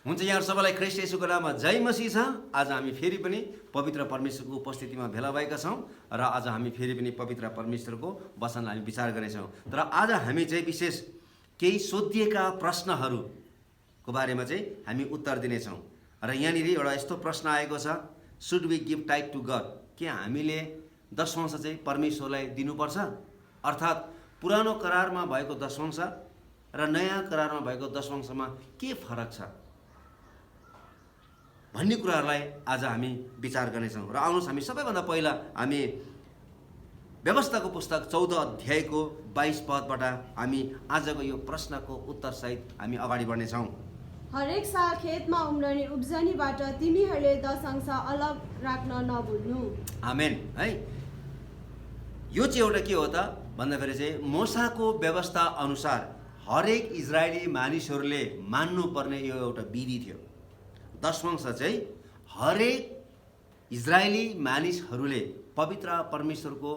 हुन्छ, यहाँ सबैलाई ख्रीष्ट येशूको नाममा जय मसीह छ। आज हामी फेरि पनि पवित्र परमेश्वरको उपस्थितिमा भेला भएका छौँ र आज हामी फेरि पनि पवित्र परमेश्वरको वचनलाई हामी विचार गर्नेछौँ। तर आज हामी चाहिँ विशेष केही सोधिएका प्रश्नहरूको बारेमा चाहिँ हामी उत्तर दिनेछौँ। र यहाँनिर एउटा यस्तो प्रश्न आएको छ, should we give tithe to God? के हामीले दशमांश चाहिँ परमेश्वरलाई दिनुपर्छ? अर्थात् पुरानो करारमा भएको दशमांश र नयाँ करारमा भएको दशमांशमा के फरक छ भन्ने कुराहरूलाई आज हामी विचार गर्नेछौँ। र आउनुहोस् हामी सबैभन्दा पहिला हामी व्यवस्थाको पुस्तक 14 अध्यायको 22 पदबाट हामी आजको यो प्रश्नको उत्तरसहित हामी अगाडि बढ्नेछौँ। हरेक साल खेतमा उम्रने उब्जनीबाट तिमीहरूले दशंश अलग राख्न नभुल्नु। आमेन है। यो चाहिँ एउटा के हो त भन्दाखेरि चाहिँ मोसाको व्यवस्था अनुसार हरेक इजरायली मानिसहरूले मान्नुपर्ने यो एउटा विधि थियो। दशमांश चाहिँ हरेक इजरायली मानिसहरूले पवित्र परमेश्वरको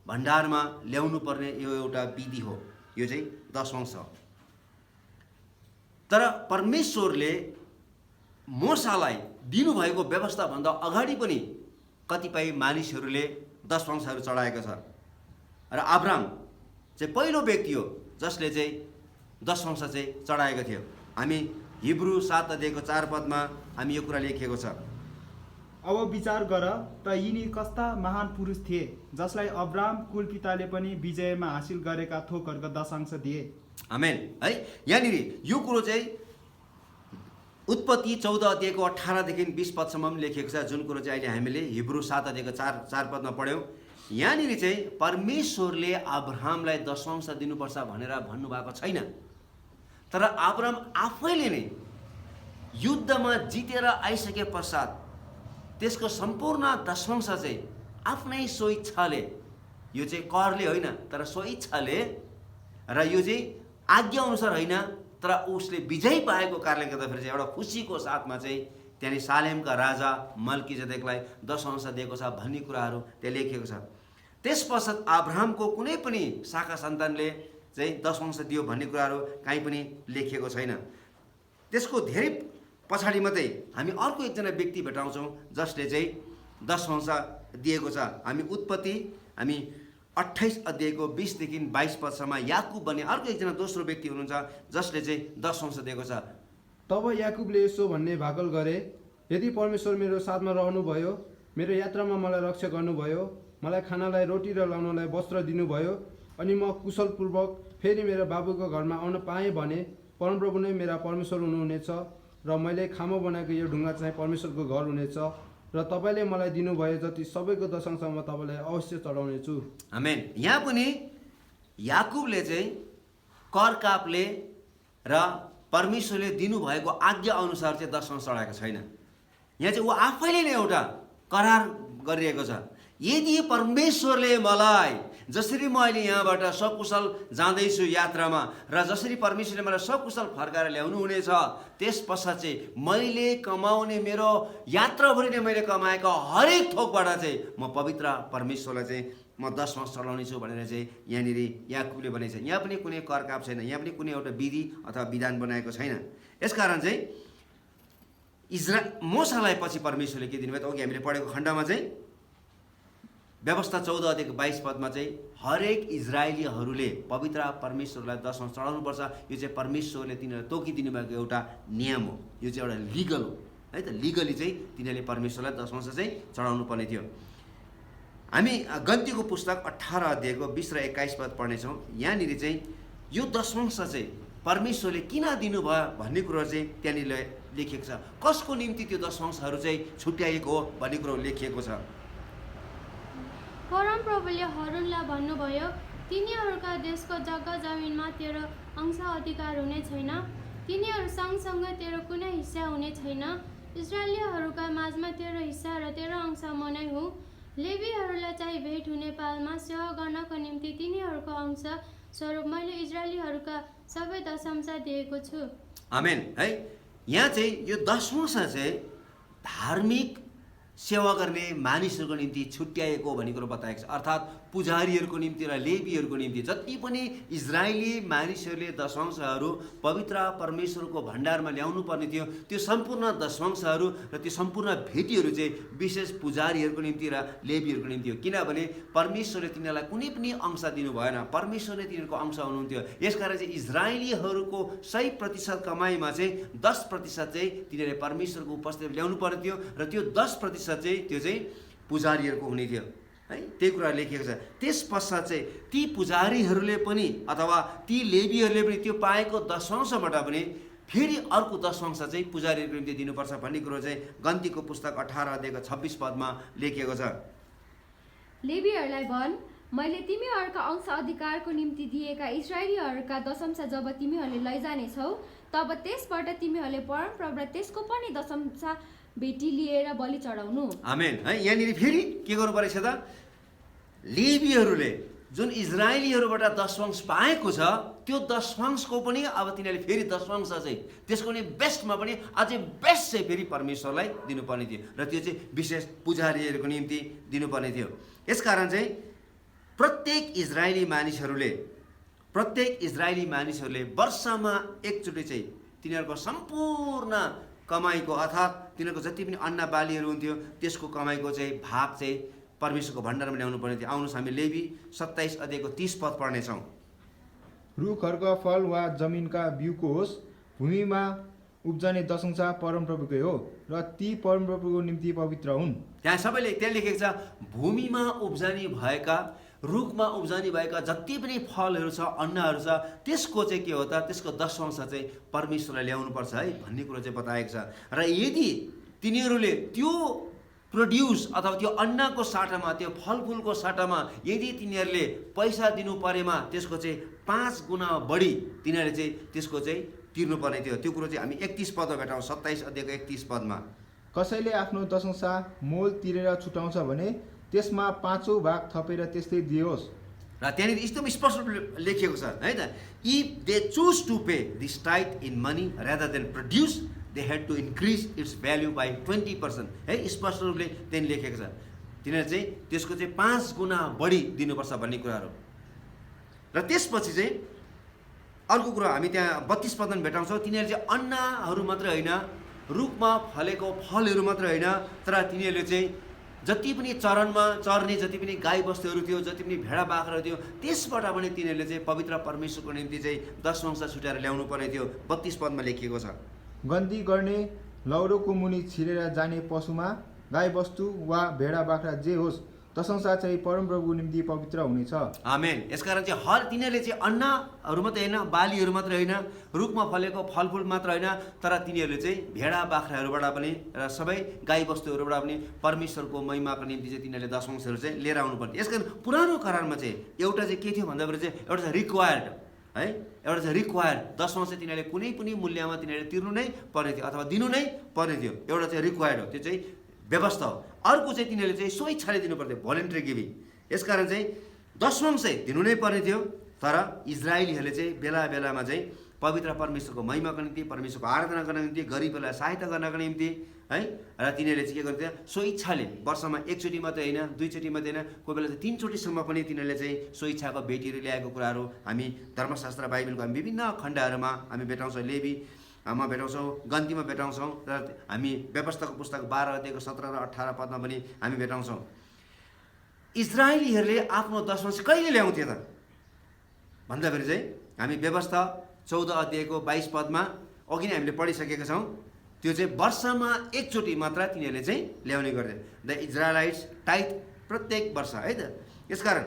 भण्डारमा ल्याउनु पर्ने यो एउटा विधि हो। यो चाहिँ दशमांश हो। तर परमेश्वरले मोसालाई दिनुभएको व्यवस्थाभन्दा अगाडि पनि कतिपय मानिसहरूले दशमांशहरू चढाएको छ। र अब्राहम चाहिँ पहिलो व्यक्ति हो जसले चाहिँ दशमांश चाहिँ चढाएको थियो। हामी हिब्रू 7 अध्यायको 4 पदमा हामी यो कुरा लेखिएको छ। अब विचार गर त यिनी कस्ता महान पुरुष थिए जसलाई अब्राहम कुलपिताले पनि विजयमा हासिल गरेका थोकहरूको दशांश दिए। आमेन है। यहाँनिर यो कुरो चाहिँ उत्पत्ति 14 अध्यायको 18 देखि 20 पदसम्म लेखिएको छ, जुन कुरो चाहिँ अहिले हामीले हिब्रू 7 अध्यायको 4 पदमा पढ्यौँ। यहाँनिर चाहिँ परमेश्वरले अब्राहमलाई दशमांश दिनुपर्छ भनेर भन्नुभएको छैन। तर अब्राहम आफैले नै युद्धमा जितेर आइसके पश्चात त्यसको सम्पूर्ण दशमांश चाहिँ आफ्नै स्वइच्छाले, यो चाहिँ करले होइन तर स्वइच्छाले, र यो चाहिँ आज्ञा अनुसार होइन तर उसले विजय पाएको कारणले गर्दाखेरि चाहिँ एउटा खुसीको साथमा चाहिँ त्यहाँनिर सालेमका राजा मल्कीजेदेकलाई दशमांश दिएको छ भन्ने कुराहरू त्यहाँ लेखिएको छ। त्यस पश्चात अब्राहमको कुनै पनि शाखा सन्तानले चाहिँ दशमांश दियो भन्ने कुराहरू कहीँ पनि लेखिएको छैन। त्यसको धेरै पछाडि मात्रै हामी अर्को एकजना व्यक्ति भेटाउँछौँ जसले चाहिँ दशमांश दिएको छ। हामी उत्पत्ति 28 अध्यायको 20 देखि 22 पदसम्म याकुब भन्ने अर्को एकजना दोस्रो व्यक्ति हुनुहुन्छ जसले चाहिँ दशमांश दिएको छ। तब याकुबले यसो भन्ने भाकल गरे, यदि परमेश्वर मेरो साथमा रहनुभयो, मेरो यात्रामा मलाई रक्षा गर्नुभयो, मलाई खानालाई रोटी र लाउनलाई वस्त्र दिनुभयो, अनि म कुशलपूर्वक फेरि मेरो बाबुको घरमा आउन पाएँ भने परमप्रभु नै मेरा परमेश्वर हुनुहुनेछ र मैले खामो बनाएको यो ढुङ्गा चाहिँ परमेश्वरको घर हुनेछ र तपाईँले मलाई दिनुभयो जति सबैको दशमांश म तपाईँलाई अवश्य चढाउनेछु। आमेन। यहाँ पनि याकुबले चाहिँ करकापले र परमेश्वरले दिनुभएको आज्ञा अनुसार चाहिँ दशमांश चढाएको छैन। यहाँ चाहिँ ऊ आफैले नै एउटा करार गरिएको छ, यदि परमेश्वरले मलाई जसरी म अहिले यहाँबाट सकुशल जाँदैछु यात्रामा र जसरी परमेश्वरले मलाई सकुशल फर्काएर ल्याउनु हुनेछ, त्यस पश्चात चाहिँ मैले कमाउने मेरो यात्राभरि नै मैले कमाएको हरेक थोकबाट चाहिँ म पवित्र परमेश्वरलाई चाहिँ म दशमांश चढाउने छु भनेर चाहिँ यहाँनिर याकुबले भनेको छ। यहाँ पनि कुनै करकाप छैन, यहाँ पनि कुनै एउटा विधि अथवा विधान बनाएको छैन। यसकारण चाहिँ मोसालाई पछि परमेश्वरले के दिनुभयो त अघि हामीले पढेको खण्डमा चाहिँ व्यवस्था 14 अध्यायको 22 पदमा चाहिँ हरेक इजरायलीहरूले पवित्र परमेश्वरलाई दशमांश चढाउनुपर्छ। यो चाहिँ परमेश्वरले तिनीहरूलाई तोकिदिनु भएको एउटा नियम हो। यो चाहिँ एउटा लिगल हो है त। लिगली चाहिँ तिनीहरूले परमेश्वरलाई दशमांश चाहिँ चढाउनु पर्ने थियो। हामी गन्तीको पुस्तक 18 अध्यायको 20 र 21 पद पढ्नेछौँ। यहाँनिर चाहिँ यो दशमांश चाहिँ परमेश्वरले किन दिनुभयो भन्ने कुरो चाहिँ त्यहाँनिर लेखिएको छ। कसको निम्ति त्यो दशमांशहरू चाहिँ छुट्याइएको हो भन्ने कुरो लेखिएको छ। परमप्रभुले हरुनलाई भन्नुभयो, तिनीहरूका देशको जग्गा जमिनमा तेरो अंश अधिकार हुने छैन, तिनीहरू सँगसँगै तेरो कुनै हिस्सा हुने छैन। इजरायलीहरूका माझमा तेरो हिस्सा र तेरो अंश म नै हुँ। लेवीहरूलाई चाहिँ भेट हुने पालमा सेवा गर्नको निम्ति तिनीहरूको अंश स्वरूप मैले इजरायलीहरूका सबै दशमांश दिएको छु। आमेन है। यहाँ चाहिँ यो दशमांश चाहिँ धार्मिक सेवा गर्ने मानिसहरूको निम्ति छुट्याएको भन्ने कुरो बताएको छ। अर्थात् पुजारीहरूको निम्ति र लेवीहरूको निम्ति जति पनि इजरायली मानिसहरूले दशंशहरू पवित्र परमेश्वरको भण्डारमा ल्याउनु पर्ने थियो, त्यो सम्पूर्ण दशंशहरू र त्यो सम्पूर्ण भेटीहरू चाहिँ विशेष पुजारीहरूको निम्ति र लेवीहरूको निम्ति हो। किनभने परमेश्वरले तिनीहरूलाई कुनै पनि अंश दिनु भएन, परमेश्वरले तिनीहरूको अंश हुनुहुन्थ्यो। यसकारण चाहिँ इजरायलीहरूको 100% कमाइमा चाहिँ 10% चाहिँ तिनीहरूले परमेश्वरको उपस्थिति ल्याउनु पर्ने थियो र त्यो 10% चाहिँ त्यो चाहिँ पुजारीहरूको हुने थियो है। त्यही कुरा लेखिएको छ। त्यस पश्चात चाहिँ ती पुजारीहरूले पनि अथवा ती लेवीहरूले पनि त्यो पाएको दशंशबाट पनि फेरि अर्को दशंश चाहिँ पुजारीहरूको निम्ति दिनुपर्छ भन्ने कुरो चाहिँ गन्तीको पुस्तक 18 अध्यायको 26 पदमा लेखिएको छ। लेवीहरूलाई भन, मैले तिमीहरूका अंश अधिकारको निम्ति दिएका इस्राएलीहरूका दशंश जब तिमीहरूले लैजानेछौ, तब त्यसबाट तिमीहरूले परमप्रभु र त्यसको पनि दशंश भेटी लिएर बलि चढाउनु। आमेन है। यहाँनिर फेरि के गर्नु परेछ त? लेवीहरूले जुन इजरायलीहरूबाट दशंश पाएको छ त्यो दशंशको पनि अब तिनीहरूले फेरि दशंश चाहिँ त्यसको नि बेस्टमा पनि अझै बेस्ट चाहिँ फेरि परमेश्वरलाई दिनुपर्ने थियो र त्यो चाहिँ विशेष पुजारीहरूको निम्ति दिनुपर्ने थियो। यसकारण चाहिँ प्रत्येक इजरायली मानिसहरूले वर्षमा एकचोटि चाहिँ तिनीहरूको सम्पूर्ण कमाइको अर्थात् तिनीहरूको जति पनि अन्न बालीहरू हुन्थ्यो त्यसको कमाइको चाहिँ भाग चाहिँ परमेश्वरको भण्डारमा ल्याउनु पर्ने थियो। आउनुहोस् हामी लेवी 27 अध्यायको 30 पद पढ्नेछौँ। रुखहरूका फल वा जमिनका बिउको होस्, भूमिमा उब्जने दशंश परमप्रभुकै हो र ती परमप्रभुको निम्ति पवित्र हुन्। त्यहाँ सबैले त्यहाँ लेखेको छ, भूमिमा उब्जनी भएका, रुखमा उब्जनी भएका जति पनि फलहरू छ, अन्नहरू छ, त्यसको चाहिँ के हो त? त्यसको दशंश चाहिँ परमेश्वरलाई ल्याउनुपर्छ है भन्ने कुरो चाहिँ बताएको छ। र यदि तिनीहरूले त्यो प्रोड्युस अथवा त्यो अन्नको साटामा, त्यो फलफुलको साटामा यदि तिनीहरूले पैसा दिनु परेमा त्यसको चाहिँ 5 गुणा बढी तिनीहरूले चाहिँ त्यसको चाहिँ तिर्नुपर्ने थियो। त्यो कुरो चाहिँ हामी 31 पदमा भेटौँ, 27 अध्यायको 31 पदमा। कसैले आफ्नो दशंश मोल तिरेर छुटाउँछ भने त्यसमा 5औं भाग थपेर त्यस्तै दियोस्। र त्यहाँनिर एकदम स्पष्ट लेखिएको छ है त, if they choose to pay this tithe in money rather than produce they had to increase its value by 20% है। स्पष्ट रूपले त्यहाँनिर लेखेको छ। तिनीहरूले चाहिँ त्यसको चाहिँ 5 गुणा बढी दिनुपर्छ भन्ने कुराहरू। र त्यसपछि चाहिँ अर्को कुरा हामी त्यहाँ 32 पदमा भेटाउँछौँ। तिनीहरू चाहिँ अन्नहरू मात्रै होइन, रुखमा फलेको फलहरू मात्रै होइन, तर तिनीहरूले चाहिँ जति पनि चरणमा चर्ने जति पनि गाई बस्तुहरू थियो, जति पनि भेडा बाख्राहरू थियो, त्यसबाट पनि तिनीहरूले चाहिँ पवित्र परमेश्वरको निम्ति चाहिँ दशंश छुट्याएर ल्याउनु पर्ने थियो। 32 पदमा लेखिएको छ। गन्ती गर्ने लौरोको मुनि छिरेर जाने पशुमा गाई बस्तु वा भेडा बाख्रा जे होस्, दशंश चाहिँ परमप्रभुको निम्ति पवित्र हुनेछ। आमेन। यसकारण चाहिँ हर तिनीहरूले चाहिँ अन्नहरू मात्रै होइन, बालीहरू मात्रै होइन, रुखमा फलेको फलफुल मात्र होइन, तर तिनीहरूले चाहिँ भेडा बाख्राहरूबाट पनि र सबै गाई बस्तुहरूबाट पनि परमेश्वरको महिमाको निम्ति चाहिँ तिनीहरूले दशंशहरू चाहिँ लिएर आउनु पर्ने। यसकारण पुरानो करारमा चाहिँ एउटा चाहिँ के थियो भन्दाखेरि चाहिँ एउटा चाहिँ रिक्वायर्ड है, एउटा चाहिँ रिक्वायर्ड दशंश चाहिँ तिनीहरूले कुनै पनि मूल्यमा तिनीहरूले तिर्नु नै पर्ने थियो अथवा दिनु नै पर्ने थियो। एउटा चाहिँ रिक्वायर्ड हो, त्यो चाहिँ व्यवस्था हो। अर्को चाहिँ तिनीहरूले चाहिँ स्वेच्छाले दिनु पर्थ्यो, भोलिन्ट्री गिभिङ। यसकारण चाहिँ दशंश चाहिँ दिनु नै पर्ने थियो। तर इजरायलीहरूले चाहिँ बेला बेलामा चाहिँ पवित्र परमेश्वरको महिमाको निम्ति, परमेश्वरको आराधना गर्नको निम्ति, गरिबहरूलाई सहायता गर्नको निम्ति है, र तिनीहरूले चाहिँ के गर्थ्यो? स्वेच्छाले वर्षमा एकचोटि मात्रै होइन, 2 चोटि मात्रै होइन, कोही बेला चाहिँ 3 चोटिसम्म पनि तिनीहरूले चाहिँ स्वेच्छाको भेटीहरू ल्याएको कुराहरू हामी धर्मशास्त्र बाइबलको हामी विभिन्न खण्डहरूमा हामी भेटाउँछौँ। लेवीमा भेटाउँछौँ, गन्तीमा भेटाउँछौँ, र हामी व्यवस्थाको पुस्तक 12 अध्यायको 17 र 18 पदमा पनि हामी भेटाउँछौँ। इजरायलीहरूले आफ्नो दशंश कहिले ल्याउँथे त भन्दाखेरि चाहिँ हामी व्यवस्था 14 अध्यायको 22 पदमा अघि नै हामीले पढिसकेका छौँ। त्यो चाहिँ वर्षमा एकचोटि मात्र तिनीहरूले चाहिँ ल्याउने गर्थे। द इजरायलाइट्स टाइथ प्रत्येक वर्ष है त। यसकारण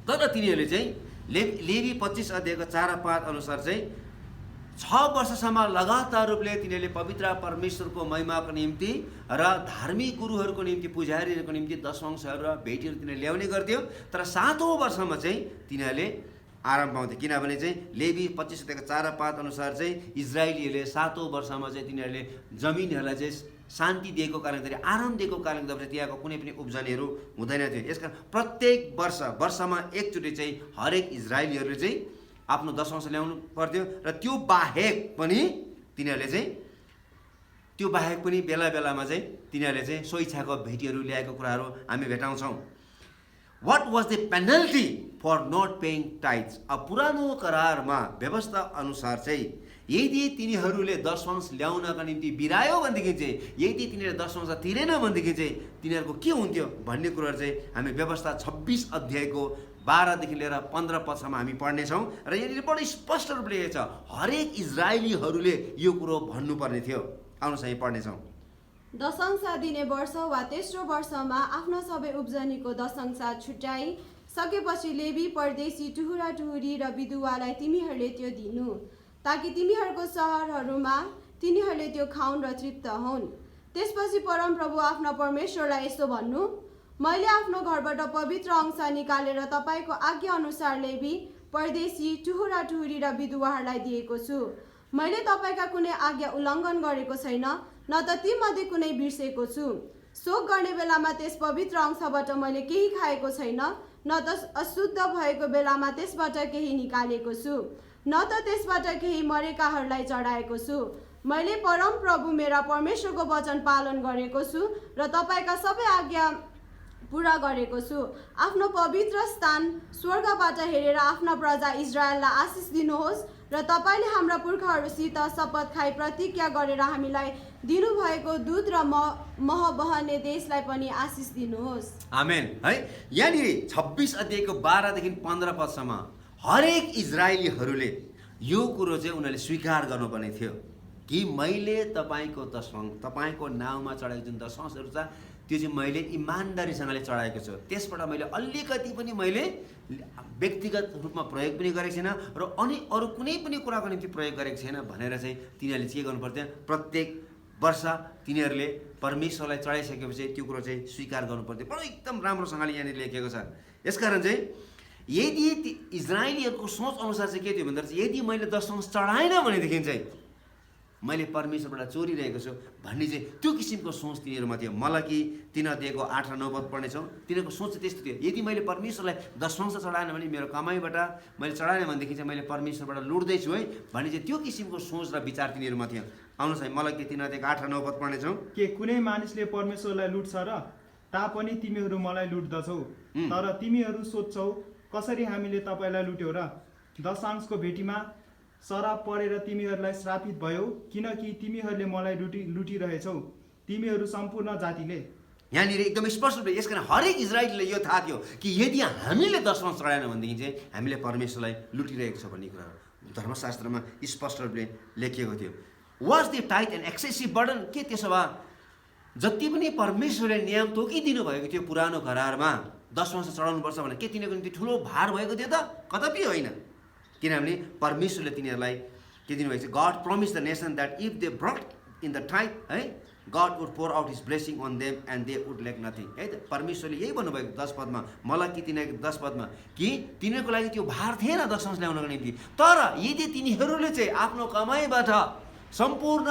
तर तिनीहरूले चाहिँ लेवी 25 अध्यायको 4 र 5 अनुसार चाहिँ 6 वर्षसम्म लगातार रूपले तिनीहरूले पवित्र परमेश्वरको महिमाको निम्ति र धार्मिक गुरुहरूको निम्ति, पुजारीहरूको निम्ति दशंशहरू र भेटीहरू तिनीहरूले ल्याउने गर्थ्यो। तर 7औं वर्षमा चाहिँ तिनीहरूले आराम पाउँथे। किनभने चाहिँ लेवी 25 अध्यायको 4 र 5 अनुसार चाहिँ इजरायलीहरूले 7औं वर्षमा चाहिँ तिनीहरूले जमिनहरूलाई चाहिँ शान्ति दिएको कारणले गर्दाखेरि, आराम दिएको कारणले गर्दाखेरि त्यहाँको कुनै पनि उब्जनीहरू हुँदैन थियो। यसकारण प्रत्येक वर्षमा एकचोटि चाहिँ हरेक इजरायलीहरूले चाहिँ आफ्नो दशंश ल्याउनु पर्थ्यो। र त्यो बाहेक पनि बेला बेलामा चाहिँ तिनीहरूले चाहिँ स्वेच्छाको भेटीहरू ल्याएको कुराहरू हामी भेटाउँछौँ। What was the penalty for not paying tithes? अब पुरानो करारमा व्यवस्था अनुसार चाहिँ यदि तिनीहरूले दशमांश ल्याउनका निम्ति बिरायो भनेदेखि चाहिँ यदि तिनीहरूले दशमांश तिरेन भनेदेखि चाहिँ तिनीहरूको के हुन्थ्यो भन्ने कुराहरू चाहिँ हामी व्यवस्था 26 अध्यायको 12 देखि लिएर 15 पदसम्म हामी पढ्नेछौँ र यहाँनिर बडो स्पष्ट रूपले छ हरेक इजरायलीहरूले यो कुरो भन्नुपर्ने थियो। आउनुहोस् हामी पढ्नेछौँ। दशंश दिने वर्ष वा तेस्रो वर्षमा आफ्नो सबै उब्जनीको दशंश छुट्याइ सकेपछि लेवी परदेशी टुहुरा टुहुरी र विधुवालाई तिमीहरूले त्यो दिनु, ताकि तिमीहरूको सहरहरूमा तिनीहरूले त्यो खाउन् र तृप्त हुन्। त्यसपछि परमप्रभु आफ्ना परमेश्वरलाई यसो भन्नु, मैले आफ्नो घरबाट पवित्र अंश निकालेर तपाईँको आज्ञा अनुसार लेवी परदेशी टुहुरा टुहुरी र विधुवाहरूलाई दिएको छु। मैले तपाईँका कुनै आज्ञा उल्लङ्घन गरेको छैन, न त तीमध्ये कुनै बिर्सेको छु। शोक गर्ने बेलामा त्यस पवित्र अंशबाट मैले केही खाएको छैन, न त अशुद्ध भएको बेलामा त्यसबाट केही निकालेको छु, न त त्यसबाट केही मरेकाहरूलाई चढाएको छु। मैले परमप्रभु मेरा परमेश्वरको वचन पालन गरेको छु र तपाईँका सबै आज्ञा पुरा गरेको छु। आफ्नो पवित्र स्थान स्वर्गबाट हेरेर आफ्ना प्रजा इजरायललाई आशिष दिनुहोस् र तपाईँले हाम्रा पुर्खाहरूसित शपथ खाई प्रतिज्ञा गरेर हामीलाई दिनुभएको दूध र मह बहने देशलाई पनि आशिष दिनुहोस्। आमेन। है यहाँनिर 26 अध्यायको 12 देखि 15 पदसम्म हरेक इजरायलीहरूले यो कुरो चाहिँ उनीहरूले स्वीकार गर्नुपर्ने थियो कि मैले तपाईँको नाउँमा चढाएको जुन दशमांशहरू छ त्यो चाहिँ मैले इमान्दारीसँगले चढाएको छु। त्यसबाट मैले अलिकति पनि मैले व्यक्तिगत रूपमा प्रयोग पनि गरेको छैन र अनि अरू कुनै पनि कुराको निम्ति प्रयोग गरेको छैन भनेर चाहिँ तिनीहरूले के गर्नुपर्थ्यो, प्रत्येक वर्ष तिनीहरूले परमेश्वरलाई चढाइसकेपछि त्यो कुरो चाहिँ स्वीकार गर्नुपर्थ्यो। बडो एकदम राम्रोसँगले यहाँनिर लेखेको छ। यसकारण चाहिँ यदि इजरायलीहरूको सोच अनुसार चाहिँ के थियो भन्दा चाहिँ यदि मैले दशमांश चढाएन भनेदेखि चाहिँ मैले परमेश्वरबाट चोरिरहेको छु भन्ने चाहिँ त्यो किसिमको सोच तिनीहरूमा थियो। मलाकी 3 अध्यायको 8 र 9 पद पढ्नेछौँ। तिनीहरूको सोच चाहिँ त्यस्तो थियो, यदि मैले परमेश्वरलाई दशमांश चढाएन भने मेरो कमाइबाट मैले चढाएन भनेदेखि चाहिँ मैले परमेश्वरबाट लुट्दैछु है भन्ने चाहिँ त्यो किसिमको सोच र विचार तिनीहरूमा थियो। आउनुहोस् है मलाकी 3 अध्यायको 8 र 9 पद पढ्नेछौँ। के कुनै मानिसले परमेश्वरलाई लुट्छ र तापनि तिमीहरू मलाई लुट्दछौ, तर तिमीहरू सोध्छौ कसरी हामीले तपाईँलाई लुट्यौ र दशांशको भेटीमा शराब परेर तिमीहरूलाई श्रापित भयो, किनकि तिमीहरूले मलाई लुटिरहेछौ तिमीहरू सम्पूर्ण जातिले। यहाँनिर एकदम स्पष्ट रूपले यसकारण हरेक इजरायलीलाई यो थाहा थियो कि यदि हामीले दशमांश चढाएन भनेदेखि चाहिँ हामीले परमेश्वरलाई लुटिरहेको छ भन्ने कुरा धर्मशास्त्रमा स्पष्ट रूपले लेखिएको थियो। Was the tight and excessive burden? के त्यसो भए जति पनि परमेश्वरले नियम तोकिदिनु भएको थियो पुरानो करारमा दशमांश चढाउनुपर्छ भने के तिनीहरूको निम्ति ठुलो भार भएको थियो त? कदापि होइन। किनभने परमेश्वरले तिनीहरूलाई के दिनुभएको छ, God promise the nation that if they brought in the tithe है God would pour out his blessing on them and they would lack nothing. है त परमेश्वरले यही भन्नुभएको 10 पदमा, मलाकी 3:10 पदमा कि तिनीहरूको लागि त्यो भार थिएन दशमांश ल्याउनको निम्ति। तर यदि तिनीहरूले चाहिँ आफ्नो कमाइबाट सम्पूर्ण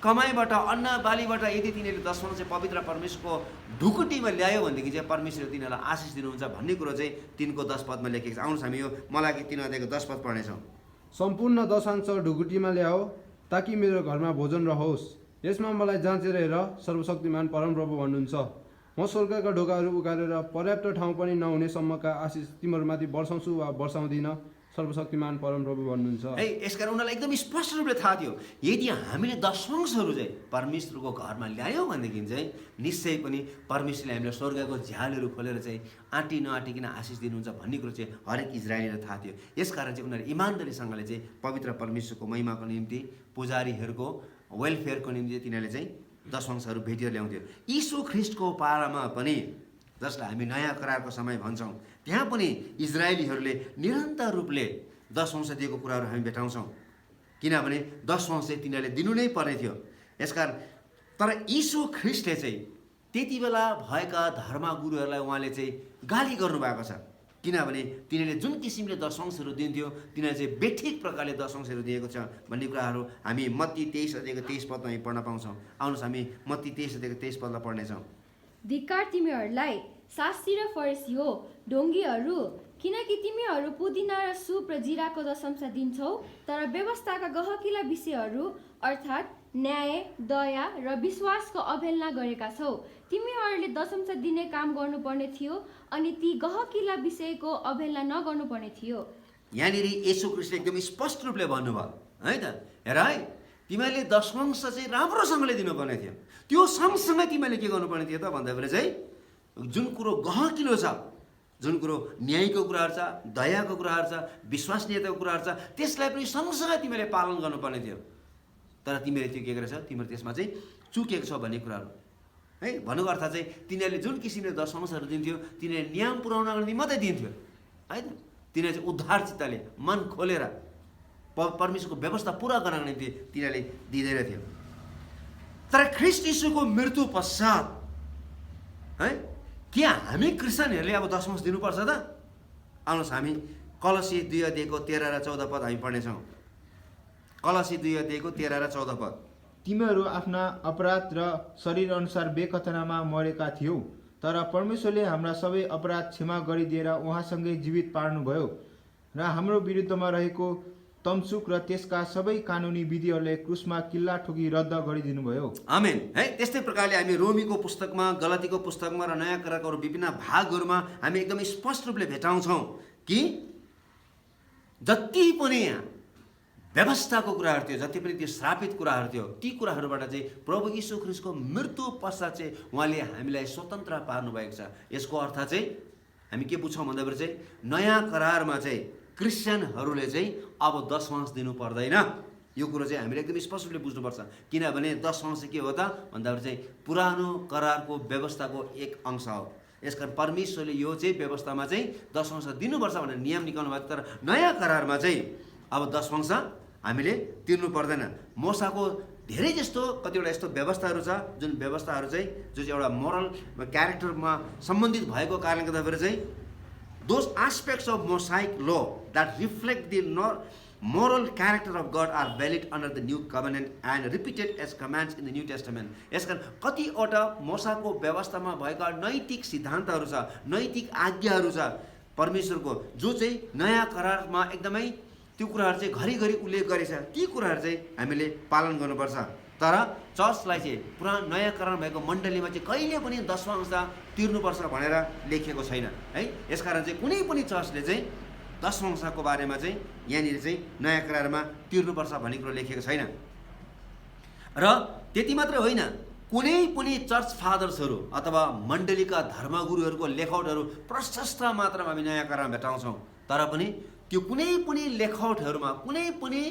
कमाइबाट अन्न बालीबाट यदि तिनीहरूले दशमांश चाहिँ पवित्र परमेश्वरको ढुकुटीमा ल्यायो भनेदेखि चाहिँ परमेश्वरले तिनीहरूलाई आशिष दिनुहुन्छ भन्ने कुरो चाहिँ 3:10 पदमा लेखेको छ। आउनुहोस् हामी यो मलाकी 3 अध्यायको 10 पद पढ्नेछौँ। सम्पूर्ण दशांश ढुकुटीमा ल्याओ ताकि मेरो घरमा भोजन रहोस्। यसमा मलाई जाँचेर हेर, सर्वशक्तिमान परमप्रभु भन्नुहुन्छ, म स्वर्गका ढोकाहरू उकालेर पर्याप्त ठाउँ पनि नहुनेसम्मका आशिष तिमीहरूमाथि वर्षाउँछु वा वर्षाउँदिन, सर्वशक्तिमान परमप्रभु भन्नुहुन्छ। है यसकारण उनीहरूलाई एकदम स्पष्ट रूपले थाहा थियो यदि हामीले दशमांशहरू चाहिँ परमेश्वरको घरमा ल्यायौँ भनेदेखि चाहिँ निश्चय पनि परमेश्वरले हामीलाई स्वर्गको झ्यालहरू खोलेर चाहिँ आँटी नआँटिकन आशिष दिनुहुन्छ भन्ने कुरो चाहिँ हरेक इजरायलीलाई थाहा थियो। यसकारण चाहिँ उनीहरू इमान्दारीसँगले चाहिँ पवित्र परमेश्वरको महिमाको निम्ति पुजारीहरूको वेलफेयरको निम्ति तिनीहरूले चाहिँ दशमांशहरू भेटेर ल्याउँथ्यो। यीशु ख्रीष्टको पारामा पनि जसलाई हामी नयाँ करारको समय भन्छौँ त्यहाँ पनि इजरायलीहरूले निरन्तर रूपले दशमांश दिएको कुराहरू हामी भेटाउँछौँ, किनभने दशमांश चाहिँ तिनीहरूले दिनु नै पर्ने थियो। यसकारण तर यीशु ख्रीष्टले चाहिँ त्यति बेला भएका धर्मगुरुहरूलाई उहाँले चाहिँ गाली गर्नुभएको छ, किनभने तिनीहरूले जुन किसिमले दशमांशहरू दिन्थ्यो तिनीहरूले चाहिँ बेठिक प्रकारले दशमांशहरू दिएको छ भन्ने कुराहरू हामी मत्ती 23 अध्यायको 23 पदमा हामी पढ्न पाउँछौँ। आउनुहोस् हामी मत्ती 23 अध्यायको 23 पदलाई पढ्नेछौँ। धिक्कार तिमीहरूलाई शास्त्री र फरिसी हो, ढोङ्गीहरू, किनकि तिमीहरू पुदिना र सुप र जिराको दशंश दिन्छौ, तर व्यवस्थाका गहकिला विषयहरू अर्थात् न्याय, दया र विश्वासको अवहेलना गरेका छौ। तिमीहरूले दशंश दिने काम गर्नुपर्ने थियो अनि ती गहकिला विषयको अवहेलना नगर्नुपर्ने थियो। यहाँनिर येशू ख्रीष्टले एकदम स्पष्ट रूपले भन्नुभयो है त, हेर है तिमीहरूले दशंश चाहिँ राम्रोसँगले दिनुपर्ने थियो, त्यो सँगसँगै तिमीले के गर्नुपर्ने थियो त भन्दाखेरि चाहिँ जुन कुरो गहकिलो छ, जुन कुरो न्यायको कुराहरू छ, दयाको कुराहरू छ, विश्वसनीयताको कुराहरू छ, त्यसलाई पनि सँगसँगै तिमीले पालन गर्नुपर्ने थियो। तर तिमीले त्यो के गरेछ, तिमीहरू त्यसमा चाहिँ चुकेको छौ भन्ने कुराहरू है। भन्नुको अर्थ चाहिँ तिनीहरूले जुन किसिमले दशंशहरू दिन्थ्यो तिनीहरूले नियम पुर्याउनको निम्ति मात्रै दिन्थ्यो है त। तिनीहरूले चाहिँ उद्धार चित्तले मन खोलेर परमेश्वरको व्यवस्था पुरा गर्नको निम्ति तिनीहरूले दिँदैन थियो। तर ख्रीष्ट यीशुको मृत्यु पश्चात है के हामी क्रिस्चियनहरूले अब दशंश दिनुपर्छ त? आउनुहोस् हामी कलसी 2 अध्यायको 13 र 14 पद हामी पढ्नेछौँ। कलसी 2 अध्यायको 13 र 14 पद। तिमीहरू आफ्ना अपराध र शरीर अनुसार बेकथनामा मरेका थियौ, तर परमेश्वरले हाम्रा सबै अपराध क्षमा गरिदिएर उहाँसँगै जीवित पार्नुभयो र हाम्रो विरुद्धमा रहेको तमसुक र त्यसका सबै कानुनी विधिहरूले क्रुसमा किल्ला ठोकी रद्द गरिदिनुभयो। आमेन है। त्यस्तै प्रकारले हामी रोमीको पुस्तकमा, गलतीको पुस्तकमा र नयाँ करारको विभिन्न भागहरूमा हामी एकदमै स्पष्ट रूपले भेटाउँछौँ कि जति पनि व्यवस्थाको कुराहरू थियो, जति पनि त्यो श्रापित कुराहरू थियो, ती कुराहरूबाट चाहिँ प्रभु यीशु ख्रीष्टको मृत्यु पश्चात चाहिँ उहाँले हामीलाई स्वतन्त्र पार्नुभएको छ। यसको अर्थ चाहिँ हामी के बुझ्छौँ भन्दाखेरि चाहिँ नयाँ करारमा चाहिँ क्रिस्चियनहरूले चाहिँ अब दशंश दिनु पर्दैन। यो कुरो चाहिँ हामीले एकदम स्पष्ट रूपले बुझ्नुपर्छ। किनभने दशंश के हो त भन्दाखेरि चाहिँ पुरानो करारको व्यवस्थाको एक अंश हो। यसकारण परमेश्वरले यो चाहिँ व्यवस्थामा चाहिँ दशंश दिनुपर्छ भनेर नियम निकाल्नु भएको। तर नयाँ करारमा चाहिँ अब दशंश हामीले तिर्नु पर्दैन। मोसाको धेरै जस्तो कतिवटा यस्तो व्यवस्थाहरू छ जुन व्यवस्थाहरू चाहिँ जो चाहिँ एउटा मोरल क्यारेक्टरमा सम्बन्धित भएको कारणले गर्दाखेरि चाहिँ those aspects of Mosaic law that reflect the moral character of God are valid under the new covenant and repeated as commands in the New Testament. यसकारण कतिवटा मोसाको व्यवस्थामा भएका नैतिक सिद्धान्तहरू छ, नैतिक आज्ञाहरू छ परमेश्वरको, जो चाहिँ नयाँ करारमा एकदमै त्यो कुराहरू चाहिँ घरिघरि उल्लेख गरेछ। ती कुराहरू चाहिँ हामीले पालन गर्नुपर्छ। तर चर्चलाई चाहिँ पुरानो नयाँ करार भएको मण्डलीमा चाहिँ कहिले पनि दशंश तिर्नुपर्छ भनेर लेखिएको छैन है। यसकारण चाहिँ कुनै पनि चर्चले चाहिँ दशंशको बारेमा चाहिँ यहाँनिर चाहिँ नयाँ करारमा तिर्नुपर्छ भन्ने कुरो लेखिएको छैन। र त्यति मात्रै होइन, कुनै पनि चर्च फादर्सहरू अथवा मण्डलीका धर्मगुरुहरूको लेखौटहरू प्रशस्त मात्रामा हामी नयाँ करारमा भेटाउँछौँ। तर पनि त्यो कुनै पनि लेखौटहरूमा, कुनै पनि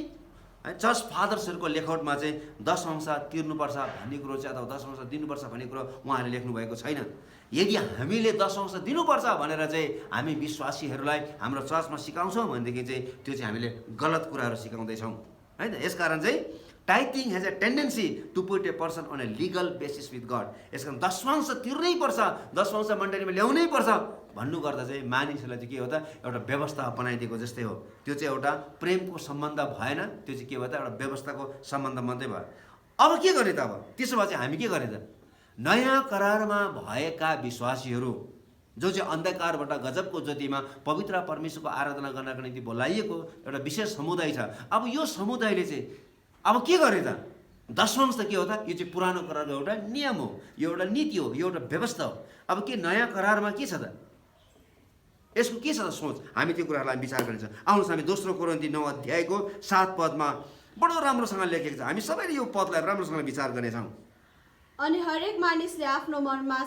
चर्च फादर्सहरूको लेखौटमा चाहिँ दशंश तिर्नुपर्छ भन्ने कुरो चाहिँ अथवा दशंश दिनुपर्छ भन्ने कुरो उहाँहरूले लेख्नु भएको छैन। यदि हामीले दशंश दिनुपर्छ भनेर चाहिँ हामी विश्वासीहरूलाई हाम्रो चर्चमा सिकाउँछौँ भनेदेखि चाहिँ त्यो चाहिँ हामीले गलत कुराहरू सिकाउँदैछौँ है त। यसकारण चाहिँ tithing has a tendency to put a person on a legal basis with God. यसकारण दशंश तिर्नै पर्छ, दशंश मण्डलीमा ल्याउनै पर्छ भन्नु गर्दा चाहिँ मानिसहरूलाई चाहिँ के हो त, एउटा व्यवस्था बनाइदिएको जस्तै हो। त्यो चाहिँ एउटा प्रेमको सम्बन्ध भएन, त्यो चाहिँ के भयो त, एउटा व्यवस्थाको सम्बन्ध मात्रै भयो। अब के गर्ने त? अब त्यसो भए चाहिँ हामी के गर्ने त? नयाँ करारमा भएका विश्वासीहरू जो चाहिँ अन्धकारबाट गजबको ज्योतिमा पवित्र परमेश्वरको आराधना गर्नको निम्ति बोलाइएको एउटा विशेष समुदाय छ। अब यो समुदायले चाहिँ अब के गर्ने त? दशंश त के हो त? यो चाहिँ पुरानो करारको एउटा नियम हो, यो एउटा नीति हो, यो एउटा व्यवस्था हो। अब के नयाँ करारमा के छ त? यसको के छ त सोच? हामी त्यो कुराहरूलाई विचार गर्नेछौँ। आउनुहोस् हामी दोस्रो कोरिन्थी 9 अध्यायको 7 पदमा बडो राम्रोसँग लेखेको छ। हामी सबैले यो पदलाई राम्रोसँग विचार गर्नेछौँ। अनि हरेक मानिसले आफ्नो मनमा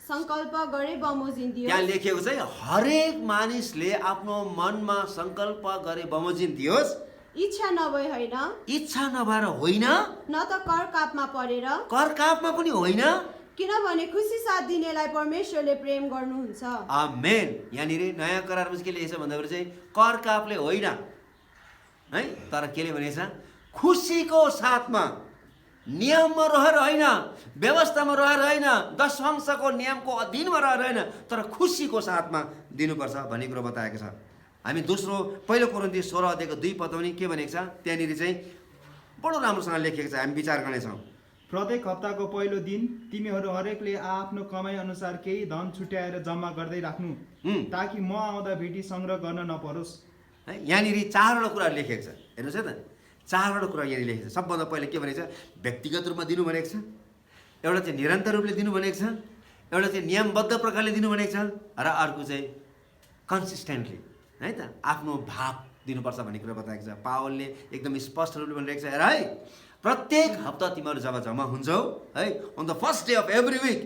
सङ्कल्प गरे बमोजिम दियोस्। यहाँ लेखेको चाहिँ हरेक मानिसले आफ्नो मनमा सङ्कल्प गरे बमोजिम दियोस्, इच्छा नभए होइन, इच्छा नभएर होइन, न त कर कापमा परेर, कर कापमा पनि होइन। किनभने खुसी साथ दिनेलाई परमेश्वरले प्रेम गर्नुहुन्छ। आमेन। यहाँनिर नयाँ करारमा के लेखेछ भन्दाखेरि चाहिँ कर कापले होइन है, तर केले भनेछ? खुसीको साथमा, नियममा रहेर होइन, व्यवस्थामा रहेर होइन, दशंशको नियमको अधीनमा रहेर होइन, तर खुसीको साथमा दिनुपर्छ भन्ने कुरो बताएको छ। हामी दोस्रो पहिलो कोरिन्थी 16 अध्यायको 2 पद पनि के भनेको छ त्यहाँनिर चाहिँ बडो राम्रोसँग लेखेको छ। हामी विचार गर्नेछौँ। प्रत्येक हप्ताको पहिलो दिन तिमीहरू हरेकले आफ्नो कमाइ अनुसार केही धन छुट्याएर जम्मा गर्दै राख्नु, ताकि म आउँदा भेटी सङ्ग्रह गर्न नपरोस्। है, यहाँनिर 4वटा कुराहरू लेखेको छ। हेर्नुहोस् है त, 4वटा कुरा यहाँनिर लेखेको छ। सबभन्दा पहिला के भनेको छ? व्यक्तिगत रूपमा दिनु भनेको छ, एउटा चाहिँ निरन्तर रूपले दिनु भनेको छ, एउटा चाहिँ नियमबद्ध प्रकारले दिनु भनेको छ, र अर्को चाहिँ कन्सिस्टेन्टली, है त, आफ्नो भाव दिनुपर्छ भन्ने कुरा बताएको छ। पावलले एकदम स्पष्ट रूपले भनिरहेको छ, हेर है, प्रत्येक हप्ता तिमीहरू जब जम्मा हुन्छौ है, on the first day of every week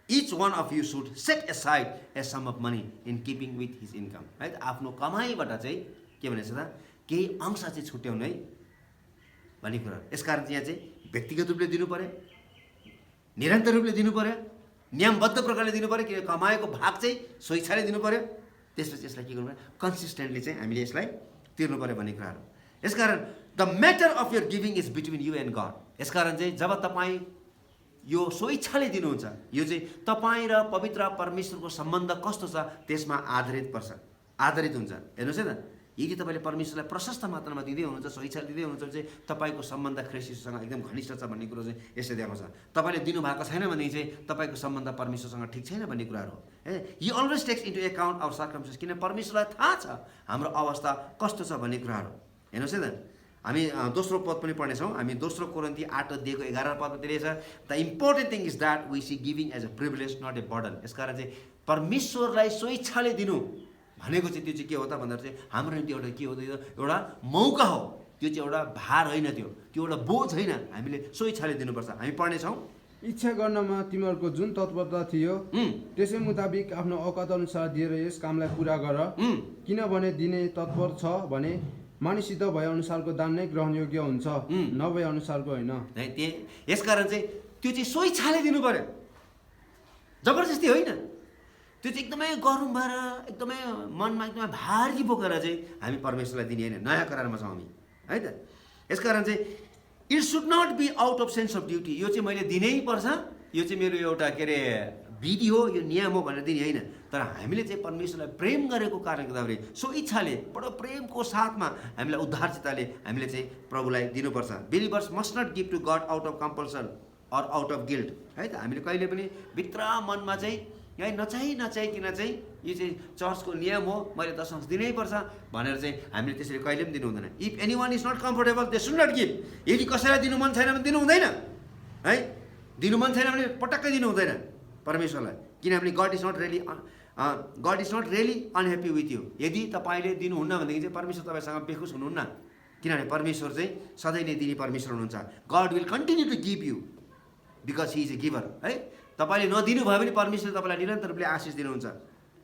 each one of you should set aside a sum of money in keeping with his income, है त, आफ्नो कमाइबाट चाहिँ के भनेको छ त, केही अंश चाहिँ छुट्याउनु है भन्ने कुरा। यसकारण चाहिँ यहाँ चाहिँ व्यक्तिगत रूपले दिनु पर्यो, निरन्तर रूपले दिनु पर्यो, नियमबद्ध प्रकारले दिनु पर्यो, किनकि कमाएको भाग चाहिँ स्वेच्छाले दिनु पर्यो, त्यसपछि यसलाई के गर्नु पर्यो, कन्सिस्टेन्टली चाहिँ हामीले यसलाई तिर्नु पर्यो भन्ने कुराहरू। यसकारण the matter of your giving is between you and God. यसकारण चाहिँ जब तपाईँ यो स्वेच्छाले दिनुहुन्छ, यो चाहिँ तपाईँ र पवित्र परमेश्वरको सम्बन्ध कस्तो छ त्यसमा आधारित हुन्छ। हेर्नुहोस् है त, यदि तपाईँले परमेश्वरलाई प्रशस्त मात्रामा दिँदै हुनुहुन्छ, स्वेच्छाले दिँदै हुनुहुन्छ भने चाहिँ तपाईँको सम्बन्ध ख्रिस्टसँग एकदम घनिष्ठ छ भन्ने कुरो चाहिँ यसले देखाउँछ। तपाईँले दिनुभएको छैन भने चाहिँ तपाईँको सम्बन्ध परमेश्वरसँग ठिक छैन भन्ने कुराहरू हो। यी always takes into account our circumstance, किन परमेश्वरलाई थाहा छ हाम्रो अवस्था कस्तो छ भन्ने कुराहरू। हेर्नुहोस् है त, हामी दोस्रो पद पनि पढ्नेछौँ। हामी दोस्रो कोरिन्थी 8:11 पदमा दिएको छ, the important thing is that we see giving as a privilege not a burden. यसकारण चाहिँ परमेश्वरलाई स्वेच्छाले दिनु भनेको चाहिँ त्यो चाहिँ के हो त भन्दा चाहिँ हाम्रो निम्ति एउटा के हो त, एउटा मौका हो, त्यो चाहिँ एउटा भार होइन, त्यो एउटा बोझ होइन, हामीले स्वेच्छाले दिनुपर्छ। हामी पढ्नेछौँ, इच्छा गर्नमा तिमीहरूको जुन तत्परता थियो त्यसै मुताबिक आफ्नो औकात अनुसार दिएर यस कामलाई पुरा गर, किनभने दिने तत्पर छ भने मानिसित भए अनुसारको दान नै ग्रहणयोग्य हुन्छ, नभए अनुसारको होइन। है यसकारण चाहिँ त्यो चाहिँ स्वेच्छाले दिनु पर्यो, जबरजस्ती होइन। त्यो चाहिँ एकदमै गरौँ भएर एकदमै मनमा एकदमै भारी बोकेर चाहिँ हामी परमेश्वरलाई दिने होइन। नयाँ करारमा छौँ हामी, है त। यसकारण चाहिँ it should not be out of sense of duty, यो चाहिँ मैले दिनै पर्छ, यो चाहिँ मेरो एउटा के अरे विधि हो, यो नियम हो भनेर दिने होइन। तर हामीले चाहिँ परमेश्वरलाई प्रेम गरेको कारणले गर्दाखेरि सो इच्छाले बडो प्रेमको साथमा हामीलाई उद्धारचिताले हामीले चाहिँ प्रभुलाई दिनुपर्छ। Believers must not give to God out of compulsion or out of guilt, है त। हामीले कहिले पनि भित्र मनमा चाहिँ है नचाहिकन चाहिँ यो चाहिँ चर्चको नियम हो, मैले दशंश दिनै पर्छ भनेर चाहिँ हामीले त्यसरी कहिले पनि दिनु हुँदैन। If any one is not comfortable they should not give. यदि कसैलाई दिनु मन छैन भने दिनु हुँदैन, है। दिनु मन छैन भने पटक्कै दिनु हुँदैन परमेश्वरलाई, किनभने God is not really unhappy with you. यदि तपाईँले दिनुहुन्न भनेदेखि चाहिँ परमेश्वर तपाईँसँग बेखुस हुनुहुन्न, किनभने परमेश्वर चाहिँ सधैँ नै दिने परमेश्वर हुनुहुन्छ। God will continue to give you because he is a giver, है। तपाईँले नदिनु भयो भने परमेश्वरले तपाईँलाई निरन्तर रूपले आशिष दिनुहुन्छ।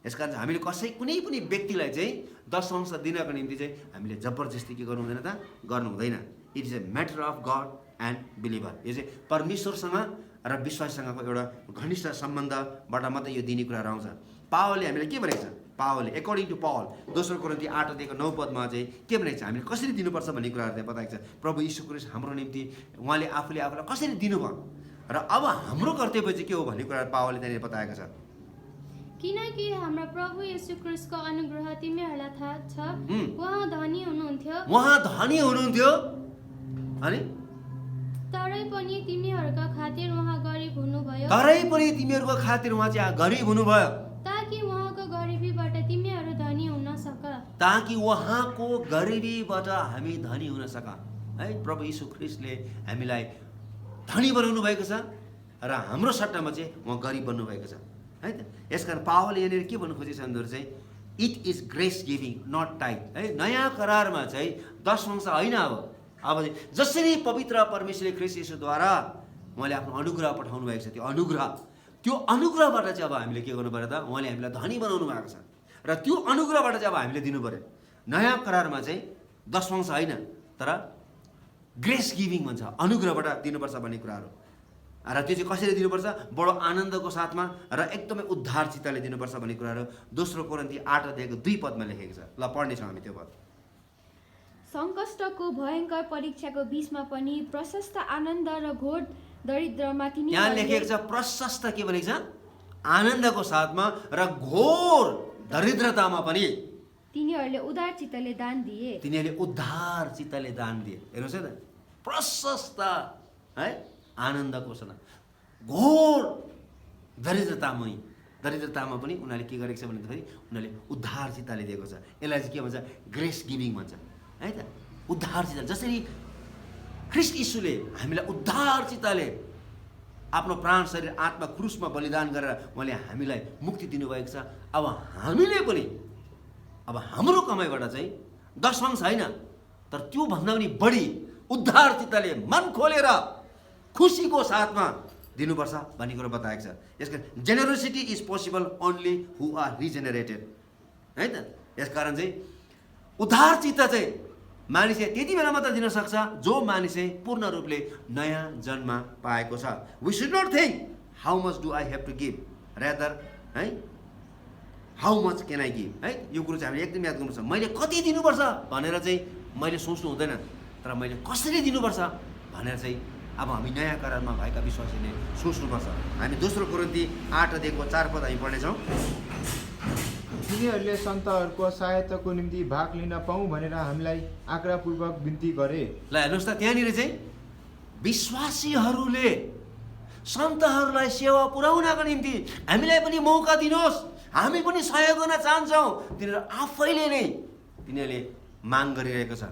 यसकारण हामीले कुनै पनि व्यक्तिलाई चाहिँ दशंश दिनको निम्ति चाहिँ हामीले जबरजस्ती के गर्नु हुँदैन त, गर्नु हुँदैन। It is a matter of God and believer. यो चाहिँ परमेश्वरसँग र विश्वाससँगको एउटा घनिष्ठ सम्बन्धबाट मात्रै यो दिने कुराहरू आउँछ। पावलले हामीलाई के भनेको छ? पावलले एकर्डिङ टु पावल दोस्रो कोरिन्थी 8:9 पदमा चाहिँ के भनेको छ, हामीले कसरी दिनुपर्छ भन्ने कुराहरू त्यहाँ बताएको छ। प्रभु यीशु ख्रीष्ट हाम्रो निम्ति उहाँले आफूले आफूलाई कसरी दिनुभयो र अब हाम्रो कर्तव्य चाहिँ के हो भन्ने कुराहरू पावलले त्यहाँनिर बताएको छ। किनकि हाम्रो प्रभु येशू ख्रीष्टको अनुग्रह तिमीहरूलाई थाहा छ, उहाँ धनी हुनुहुन्थ्यो अनि तरै पनि तिमीहरूका खातिर उहाँ गरिब हुनुभयो, ताकि उहाँको गरिबीबाट तिमीहरू धनी हुन सक, ताकि उहाँको गरिबीबाट हामी धनी हुन सक, है। प्रभु यीशु ख्रीष्टले हामीलाई धनी बनाउनु भएको छ र हाम्रो सट्टामा चाहिँ उहाँ गरिब बन्नु भएको छ, है त। यसकारण पावलले यहाँनिर के भन्नु खोजेछ भन्दाखेरि चाहिँ it is grace giving not tithe, है। नयाँ करारमा चाहिँ दशंश होइन। अब चाहिँ जसरी पवित्र परमेश्वरले ख्रीष्ट येशूद्वारा उहाँले आफ्नो अनुग्रह पठाउनु भएको छ, त्यो अनुग्रहबाट चाहिँ अब हामीले के गर्नु पर्यो त, उहाँले हामीलाई धनी बनाउनु भएको छ र त्यो अनुग्रहबाट चाहिँ अब हामीले दिनु पर्यो। नयाँ करारमा चाहिँ दशंश होइन, तर ग्रेस गिभिङ भन्छ, अनुग्रहबाट दिनुपर्छ भन्ने कुराहरू। र त्यो चाहिँ कसरी दिनुपर्छ? बडो आनन्दको साथमा र एकदमै उद्धारचित्तले दिनुपर्छ भन्ने कुराहरू दोस्रो कोरिन्थी 8:2 पदमा लेखेको छ। ल पढ्नेछौँ हामी त्यो पद। सङ्कष्टको भयङ्कर परीक्षाको बीचमा पनि प्रशस्त आनन्द र घोर दरिद्रमा तिमी यहाँ लेखेको छ प्रशस्त के भनेको छ? आनन्दको साथमा र घोर दरिद्रतामा पनि तिनीहरूले उदार चित्तले दान दिए। हेर्नुहोस् है त, प्रशस्त, है, आनन्दको साथ घोर दरिद्रतामा पनि उनीहरूले के गरेको छ भन्दाखेरि उनीहरूले उद्धारचित्तले दिएको छ। यसलाई चाहिँ के भन्छ? ग्रेस गिभिङ भन्छ, है त। उद्धारचित्त जसरी ख्रिस्ट यीशुले हामीलाई उद्धार चित्तले आफ्नो प्राण शरीर आत्मा क्रुसमा बलिदान गरेर उहाँले हामीलाई मुक्ति दिनुभएको छ। अब हामीले पनि अब हाम्रो कमाइबाट चाहिँ दशमांश होइन, तर त्योभन्दा पनि बढी उद्धार चित्तले मन खोलेर खुसीको साथमा दिनुपर्छ भन्ने कुरो बताएको छ। यसको generosity is possible only who are regenerated, है त। यसकारण चाहिँ उद्धार चित्त चाहिँ मानिसले त्यति बेला मात्र दिन सक्छ जो मानिसले पूर्ण रूपले नयाँ जन्म पाएको छ। We should not think how much do I have to give, rather है how much can I give, है। यो कुरो चाहिँ हामीले एकदम याद गर्नुपर्छ। मैले कति दिनुपर्छ भनेर चाहिँ मैले सोच्नु हुँदैन, तर मैले कसरी दिनुपर्छ भनेर चाहिँ अब हामी नयाँ करारमा भएका विश्वासीले सोच्नुपर्छ। हामी दोस्रो कोरिन्थी 8:4 हामी पढ्नेछौँ। तिनीहरूले सन्तहरूको सहायताको निम्ति भाग लिन पाऊँ भनेर हामीलाई आग्रहपूर्वक बिन्ती गरे। ल हेर्नुहोस् त, त्यहाँनिर चाहिँ विश्वासीहरूले सन्तहरूलाई सेवा पुर्याउनको निम्ति हामीलाई पनि मौका दिनुहोस्, हामी पनि सहयोग गर्न चाहन्छौँ। तिनीहरू आफैले नै तिनीहरूले माग गरिरहेको छ।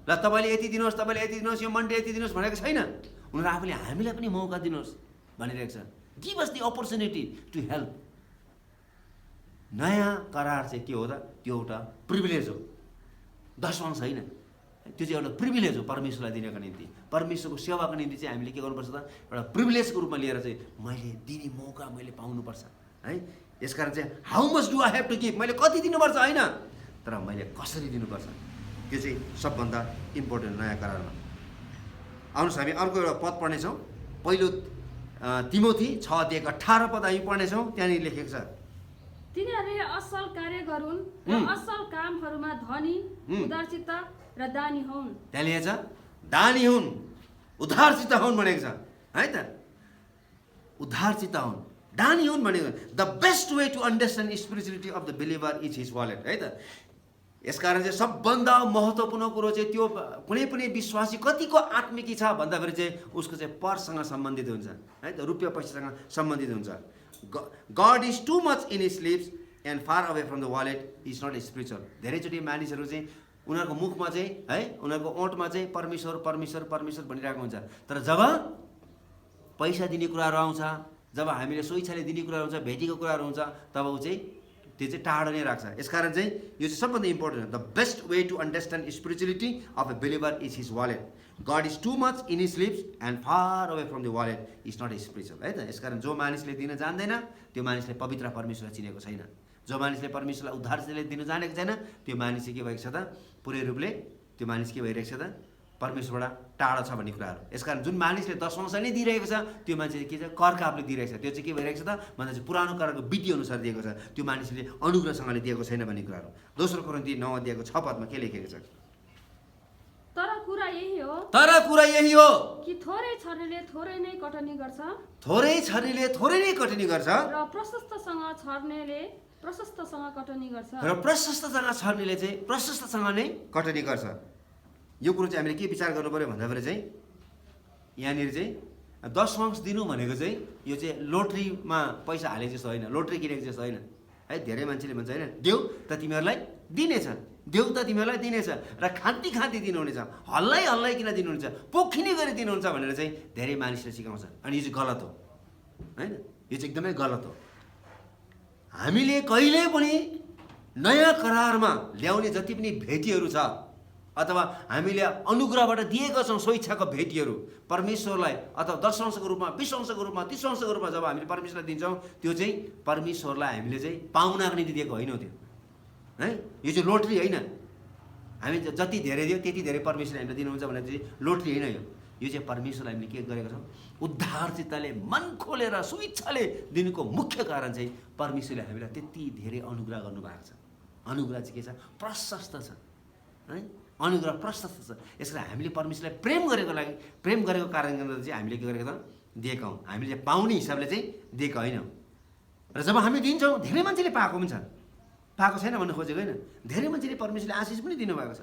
ल तपाईँले यति दिनुहोस्, तपाईँले यति दिनुहोस्, यो मन्डे यति दिनुहोस् भनेको छैन। उनीहरू आफूले हामीलाई पनि मौका दिनुहोस् भनिरहेको छ। Give us the opportunity to help. नयाँ करार चाहिँ के हो त? त्यो एउटा प्रिभिलेज हो, दशमांश होइन। त्यो चाहिँ एउटा प्रिभिलेज हो परमेश्वरलाई दिनको निम्ति, परमेश्वरको सेवाको निम्ति चाहिँ हामीले के गर्नुपर्छ त? एउटा प्रिभिलेजको रूपमा लिएर चाहिँ मैले दिने मौका मैले पाउनुपर्छ, है। यसकारण चाहिँ how much do I have to give, मैले कति दिनुपर्छ होइन, तर मैले कसरी दिनुपर्छ, त्यो चाहिँ सबभन्दा इम्पोर्टेन्ट नयाँ करारमा। आउनुहोस् हामी अर्को एउटा पद पढ्नेछौँ। पहिलो तिमोथी 6:18 हामी पढ्नेछौँ। त्यहाँनिर लेखेको छ, तिनीहरूले असल कार्य गरून् र असल कामहरूमा धनी, उदारचित्त र दानी हुन्। त्यहाँ लेखेको छ दानी हुन्, उदारचित्त हुन् भनेको छ, है त। उदारचित्त हुन्, दानी हुन् भनेको the best way to understand spirituality of the believer is his wallet, है त। यसकारण चाहिँ सबभन्दा महत्त्वपूर्ण कुरो चाहिँ त्यो कुनै पनि विश्वासी कतिको आत्मिकी छ भन्दाखेरि चाहिँ उसको चाहिँ परसँग सम्बन्धित हुन्छ, है त। रुपियाँ पैसासँग सम्बन्धित हुन्छ। God is too much in his lips and far away from the wallet is not spiritual. धेरैचोटि मानिसहरू चाहिँ उनीहरूको मुखमा चाहिँ है उनीहरूको ओठमा चाहिँ परमेश्वर परमेश्वर परमेश्वर भनिरहेको हुन्छ, तर जब पैसा दिने कुराहरू आउँछ, जब हामीले स्वेच्छाले दिने कुराहरू हुन्छ, भेटीको कुराहरू हुन्छ, तब ऊ चाहिँ त्यो चाहिँ टाढो नै राख्छ। यसकारण चाहिँ यो चाहिँ सबभन्दा इम्पोर्टेन्ट हो। The best way to understand spirituality of a believer is his wallet. God is too much in his lips and far away from the wallet is not spiritual, है त। यसकारण जो मानिसले दिन जान्दैन त्यो मानिसले पवित्र परमेश्वरलाई चिनेको छैन। जो मानिसले परमेश्वरलाई उद्धारले दिन जानेको छैन त्यो मानिस के भएको छ त? पुरै रूपले त्यो मानिस के भइरहेको छ त? परमेश्वरबाट टाढा छ भन्ने कुराहरू। यसकारण जुन मानिसले दशमांश नै दिइरहेको छ त्यो मान्छे के छ? कर कापले दिइरहेको छ। त्यो चाहिँ के भइरहेको छ त भन्दा चाहिँ पुरानो करारको विधि अनुसार दिएको छ, त्यो मानिसले अनुग्रहसँगले दिएको छैन भन्ने कुराहरू। दोस्रो कोरिन्थी 9:6 के लेखेको छ? तर कुरा यही हो कि थोरै छर्नेले थोरै नै कटनी गर्छ, थोरै छर्नेले थोरै नै कटनी गर्छ, र प्रशस्तसँग छर्नेले प्रशस्तसँग कटनी गर्छ। र प्रशस्तसँग छर्नेले चाहिँ प्रशस्तसँग नै कटनी गर्छ। यो कुरो चाहिँ हामीले के विचार गर्नु पर्यो भन्दाखेरि चाहिँ यहाँनिर चाहिँ दशमांश दिनु भनेको चाहिँ यो चाहिँ लोटरीमा पैसा हालेको जस्तो होइन, लोटरी किनेको जस्तो होइन, है। धेरै मान्छेले भन्छ होइन देऊ त तिमीहरूलाई दिनेछ, देऊ त तिमीहरूलाई दिनेछ, र खान्ती खान्ती दिनुहुनेछ, हल्लाइ हल्लाइ किन दिनुहुन्छ, पोखिने गरी दिनुहुन्छ भनेर चाहिँ धेरै मानिसले सिकाउँछ। अनि यो चाहिँ गलत हो, होइन। यो चाहिँ एकदमै गलत हो। हामीले कहिल्यै पनि नयाँ करारमा ल्याउने जति पनि भेटीहरू छ अथवा हामीले अनुग्रहबाट दिएका छौँ स्वेच्छाको भेटीहरू परमेश्वरलाई अथवा दशमांशको रूपमा, 20 रूपमा, 30 रूपमा जब हामीले परमेश्वरलाई दिन्छौँ त्यो चाहिँ परमेश्वरलाई हामीले चाहिँ पाउनको निम्ति दिएको होइन त्यो, है। यो चाहिँ लोटरी होइन। हामी जति धेरै दियो त्यति धेरै परमेश्वरले हामीलाई दिनुहुन्छ भनेर चाहिँ लोटरी होइन यो। यो चाहिँ परमेश्वरलाई हामीले के गरेका छौँ? उद्धार चित्तले मन खोलेर स्वेच्छाले दिनुको मुख्य कारण चाहिँ परमेश्वरले हामीलाई त्यति धेरै अनुग्रह गर्नुभएको छ। अनुग्रह चाहिँ के छ? प्रशस्त छ, है। अनुग्रह प्रशस्त छ। यसरी हामीले परमेश्वरलाई प्रेम गरेको कारणले गर्दा चाहिँ हामीले के गरेका छौँ? दिएका हौँ। हामीले पाउने हिसाबले चाहिँ दिएका होइनौँ। र जब हामी दिन्छौँ धेरै मान्छेले पाएको पनि छ, पाएको छैन भन्नु खोजेको होइन। धेरै मान्छेले परमेश्वरले आशिष पनि दिनुभएको छ।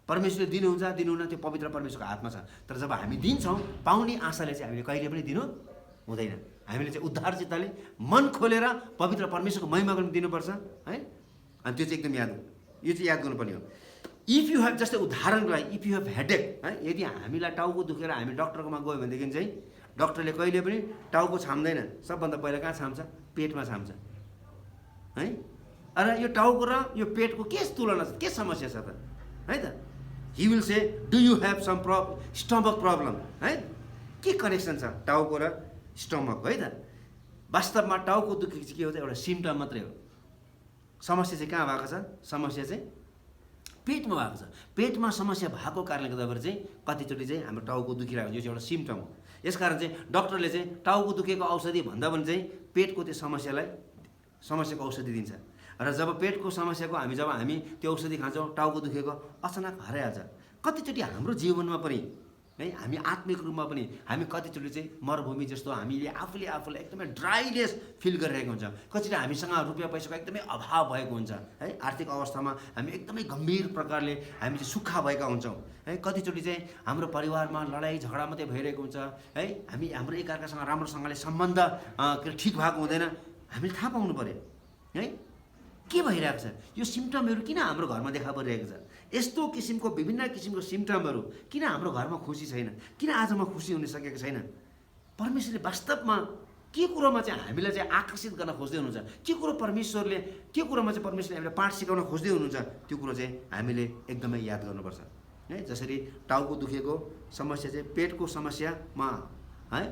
परमेश्वरले दिनुहुन्छ दिनुहुन्न त्यो पवित्र परमेश्वरको हातमा छ। तर जब हामी दिन्छौँ पाउने आशाले चाहिँ हामीले कहिले पनि दिनु हुँदैन। हामीले चाहिँ उद्धार चित्तले मन खोलेर पवित्र परमेश्वरको महिमा गर्न दिनुपर्छ, है। अनि त्यो चाहिँ एकदम यो चाहिँ याद गर्नुपर्ने हो। इफ यु हेभ, जस्तै उदाहरणको लागि इफ यु हेभ हेडेक है, यदि हामीलाई टाउको दुखेर हामी डक्टरकोमा गयो भनेदेखि चाहिँ डक्टरले कहिले पनि टाउको छाम्दैन, सबभन्दा पहिला कहाँ छाम्छ? पेटमा छाम्छ है। र यो टाउको र यो पेटको के तुलना छ, के समस्या छ त है त? He will say do you have some stomach problem है, के कनेक्सन छ टाउको र स्टमक है त? वास्तवमा टाउको दुखी चाहिँ के हो त? एउटा सिम्टम मात्रै हो। समस्या चाहिँ कहाँ भएको छ? समस्या चाहिँ पेटमा भएको छ। पेटमा समस्या भएको कारणले गर्दाखेरि चाहिँ कतिचोटि चाहिँ हाम्रो टाउको दुखिरहेको यो चाहिँ एउटा सिम्टम हो। यसकारण चाहिँ डक्टरले चाहिँ टाउको दुखेको औषधि भन्दा पनि चाहिँ पेटको त्यो समस्याको औषधि दिन्छ। र जब पेटको समस्याको जब हामी त्यो औषधि खान्छौँ, टाउको दुखेको अचानक हराइहाल्छ। कतिचोटि हाम्रो जीवनमा पनि है, हामी आत्मिक रूपमा पनि हामी कतिचोटि चाहिँ मरुभूमि जस्तो हामीले आफूलाई एकदमै ड्राइनेस फिल गरिरहेको हुन्छ। कतिचोटि हामीसँग रुपियाँ पैसाको एकदमै अभाव भएको हुन्छ है, आर्थिक अवस्थामा हामी एकदमै गम्भीर प्रकारले हामी चाहिँ सुक्खा भएका हुन्छौँ है। कतिचोटि चाहिँ हाम्रो परिवारमा लडाइँ झगडा मात्रै भइरहेको हुन्छ है, हाम्रो एकअर्कासँग राम्रोसँगले सम्बन्ध ठिक भएको हुँदैन। हामीले थाहा पाउनु पऱ्यो है के भइरहेको छ, यो सिम्टमहरू किन हाम्रो घरमा देखा परिरहेको छ। यस्तो किसिमको विभिन्न किसिमको सिम्टमहरू किन हाम्रो घरमा खुसी छैन, किन आज म खुसी हुन सकेको छैन? परमेश्वरले वास्तवमा के कुरोमा चाहिँ हामीलाई चाहिँ आकर्षित गर्न खोज्दै हुनुहुन्छ, के कुरोमा चाहिँ परमेश्वरले हामीलाई पाठ सिकाउन खोज्दै हुनुहुन्छ, त्यो कुरो चाहिँ हामीले एकदमै याद गर्नुपर्छ है। जसरी टाउको दुखेको समस्या चाहिँ पेटको समस्यामा है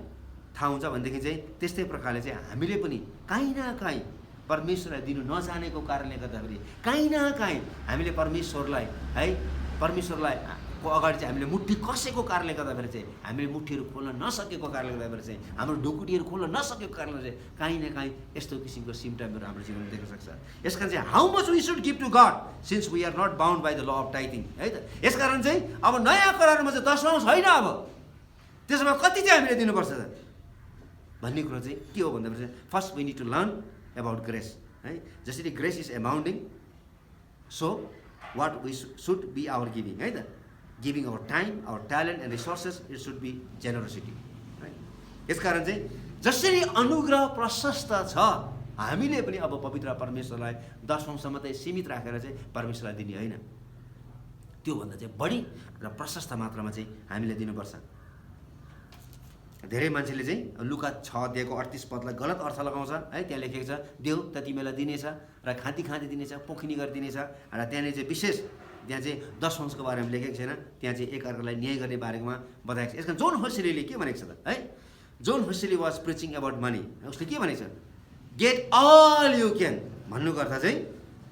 थाहा हुन्छ भनेदेखि चाहिँ त्यस्तै प्रकारले चाहिँ हामीले पनि काहीँ न काहीँ परमेश्वरलाई दिनु नजानेको कारणले गर्दाखेरि काहीँ न काहीँ हामीले परमेश्वरलाई को अगाडि चाहिँ हामीले मुट्ठी कसेको कारणले गर्दाखेरि चाहिँ हामीले मुट्ठीहरू खोल्न नसकेको कारणले गर्दाखेरि चाहिँ हाम्रो ढुकुटीहरू खोल्न नसकेको कारणले चाहिँ काहीँ न काहीँ यस्तो किसिमको सिम्टमहरू हाम्रो जीवनमा देख्न सक्छ। यसकारण चाहिँ how much we should give to God since we are not bound by the law of tithing है त। यसकारण चाहिँ अब नयाँ करारमा चाहिँ 10वां छैन, अब त्यसमा कति चाहिँ हामीले दिनुपर्छ त भन्ने कुरो चाहिँ के हो भन्दाखेरि चाहिँ first we need to learn about grace है। जसरी grace is amounting, so what we should be our giving है त। Giving our time, our talent and resources, it should be generosity है। यसकारण चाहिँ जसरी अनुग्रह प्रशस्त छ, हामीले पनि अब पवित्र परमेश्वरलाई 10वां मात्रै सीमित राखेर चाहिँ परमेश्वरलाई दिने होइन, त्योभन्दा चाहिँ बढी र प्रशस्त मात्रामा चाहिँ हामीले दिनुपर्छ। धेरै मान्छेले चाहिँ लुका 6 अध्यायको 38 पदलाई गलत अर्थ लगाउँछ है। त्यहाँ लेखेको छ देव त तिमीलाई दिनेछ र खाँदी दिनेछ, पोखिनी गरिदिनेछ। र त्यहाँनिर चाहिँ विशेष त्यहाँ चाहिँ 10वांशको बारेमा लेखेको छैन, त्यहाँ चाहिँ एकअर्कालाई न्याय गर्ने बारेमा बताएको छ। यसमा जोन वेस्लीले के भनेको छ त है? John Wesley was preaching about money. उसले के भनेको छ? गेट अल यु क्यान भन्नुको अर्थ चाहिँ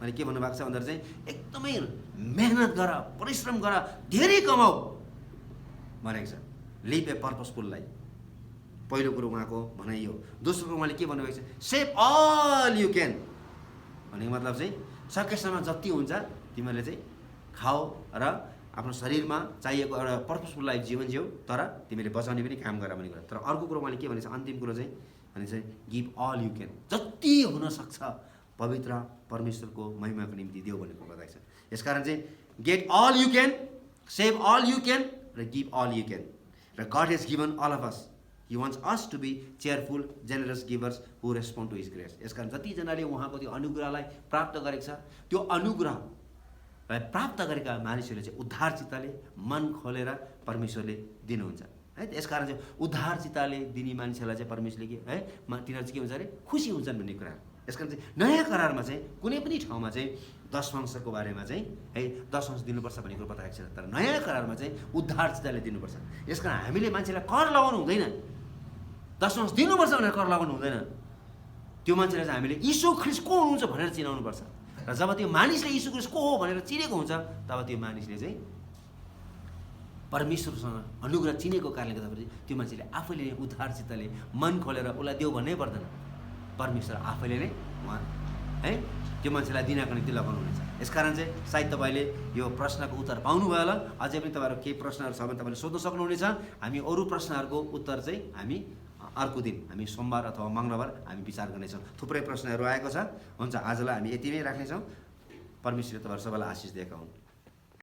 अनि के भन्नुभएको छ भन्दाखेरि चाहिँ एकदमै मेहनत गर, परिश्रम गर, धेरै कमाऊ भनेको छ। लिभ ए पर्पसफुल लाइफ, पहिलो कुरो उहाँको भनाइ हो। दोस्रो कुरो उहाँले के भन्नुभएको छ? सेभ अल यु क्यान भनेको मतलब चाहिँ सकेसम्म जति हुन्छ तिमीहरूले चाहिँ खाऊ र आफ्नो शरीरमा चाहिएको एउटा पर्पसफुल लाइफ जीवन जिउ, तर तिमीले बचाउने पनि काम गर भन्ने कुरा। तर अर्को कुरो उहाँले के भनेको छ? अन्तिम कुरो चाहिँ भने चाहिँ गिभ अल यु क्यान, जति हुनसक्छ पवित्र परमेश्वरको महिमाको निम्ति देऊ भन्ने कुरो बताएको छ। यसकारण चाहिँ get all you can, save all you can र गिभ अल यु क्यान। र God has given all of us, He wants us to be cheerful, generous givers who respond to His grace. यसकारण जतिजनाले उहाँको त्यो अनुग्रहलाई प्राप्त गरेको छ, त्यो अनुग्रहलाई प्राप्त गरेका मानिसहरूले चाहिँ उद्धार चित्तले मन खोलेर परमेश्वरले दिनुहुन्छ है। यसकारण चाहिँ उद्धार चित्तले दिने मानिसहरूलाई चाहिँ परमेश्वरले के है तिनीहरू चाहिँ के हुन्छ अरे खुसी हुन्छन् भन्ने कुरा। यसकारण चाहिँ नयाँ करारमा चाहिँ कुनै पनि ठाउँमा चाहिँ 10वांशको बारेमा चाहिँ है 10वांश दिनुपर्छ भन्ने कुरो बताएको छ। तर नयाँ करारमा चाहिँ उद्धार चित्तले दिनुपर्छ। यसकारण हामीले मान्छेलाई कर लगाउनु हुँदैन, 10वांश दिनुपर्छ भनेर कर लगाउनु हुँदैन। त्यो मान्छेलाई चाहिँ हामीले यीशु ख्रीष्ट को हुनुहुन्छ भनेर चिनाउनुपर्छ। र जब त्यो मानिसले यीशु ख्रीष्ट को हो भनेर चिनेको हुन्छ, तब त्यो मानिसले चाहिँ परमेश्वरसँग अनुग्रह चिनेको कारणले गर्दाखेरि त्यो मान्छेले आफैले नै उद्धार चित्तले मन खोलेर उसलाई देऊ भन्नै पर्दैन, परमेश्वर आफैले नै उहाँ है त्यो मान्छेलाई दिनको निम्ति लगाउनु हुनेछ। यसकारण चाहिँ सायद तपाईँले यो प्रश्नको उत्तर पाउनुभयो होला। अझै पनि तपाईँहरू केही प्रश्नहरू छ भने तपाईँले सोध्न सक्नुहुनेछ। हामी अरू प्रश्नहरूको उत्तर चाहिँ हामी अर्को दिन, हामी सोमबार अथवा मङ्गलबार हामी विचार गर्नेछौँ। थुप्रै प्रश्नहरू आएको छ। हुन्छ, आजलाई हामी यति नै राख्नेछौँ। परमेश्वरले तपाईँहरू सबैलाई आशिष दिएका हुन्।